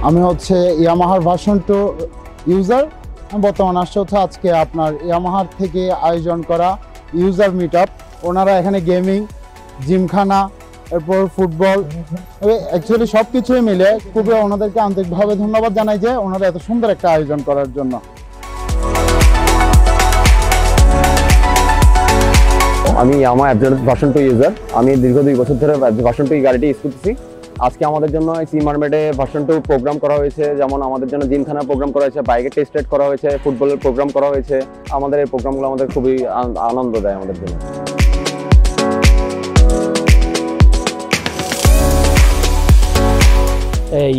আমি হচ্ছে ইয়ামাহার version 2 user. বর্তমানে আসছে হচ্ছে আজকে আপনার ইয়ামাহার থেকে আয়োজন করা ইউজার মিট আপ। ওনারা এখানে গেমিং, জিমখানা, এরপর ফুটবল, অ্যাকচুয়ালি সব কিছুই মিলে খুবই ওনাদেরকে আন্তরিকভাবে ধন্যবাদ জানাই যে ওনারা এত সুন্দর একটা আয়োজন করার জন্য। আমি ইয়ামাহা ভার্সন 2 ইউজার। আমি দীর্ঘ 2 বছর ধরে ভার্সন 2 গাড়িটি ইউজ করতেছি। আজকে আমাদের জন্য সি মার্মেডে ভার্সন 2 প্রোগ্রাম করা হয়েছে, যেমন আমাদের জন্য জিমখানা প্রোগ্রাম করা হয়েছে, বাইকের টেস্ট রাইড করা হয়েছে, ফুটবলের প্রোগ্রাম করা হয়েছে। আমাদের এই প্রোগ্রামগুলো আমাদের খুবই আনন্দ দেয় আমাদের জন্য।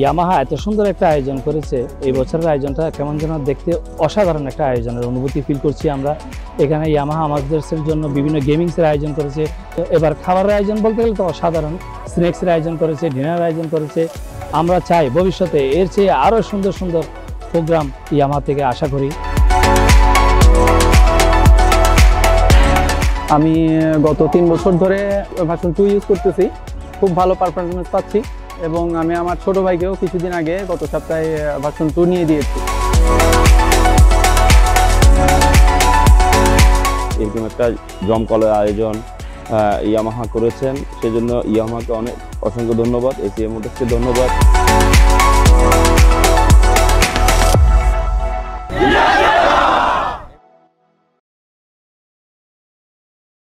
ইয়ামাহা এত সুন্দর একটা আয়োজন করেছে। এই বছরের আয়োজনটা কেমন যেন দেখতে অসাধারণ একটা আয়োজনের অনুভূতি ফিল করছি আমরা। এখানে ইয়ামাহা আমাদের জন্য বিভিন্ন গেমিংসের আয়োজন করেছে। এবার খাবারের আয়োজন বলতে গেলে তো অসাধারণ, স্ন্যাক্সের আয়োজন করেছে, ডিনারের আয়োজন করেছে। আমরা চাই ভবিষ্যতে এর চেয়ে আরও সুন্দর সুন্দর প্রোগ্রাম ইয়ামাহা থেকে আশা করি। আমি গত 3 বছর ধরে ভার্সন 2 ইউজ করতেছি। খুব ভালো পারফরমেন্স পাচ্ছি এবং আমি আমার ছোট ভাইকেও কিছুদিন আগে গত সপ্তাহে ভার্সন 2 নিয়ে দিয়েছি। এরকম একটা জমকলের আয়োজন ইয়ামাহা করেছেন, সেজন্য ইয়ামাহাকে অনেক অসংখ্য ধন্যবাদ, এসিএম মোটরসকে ধন্যবাদ।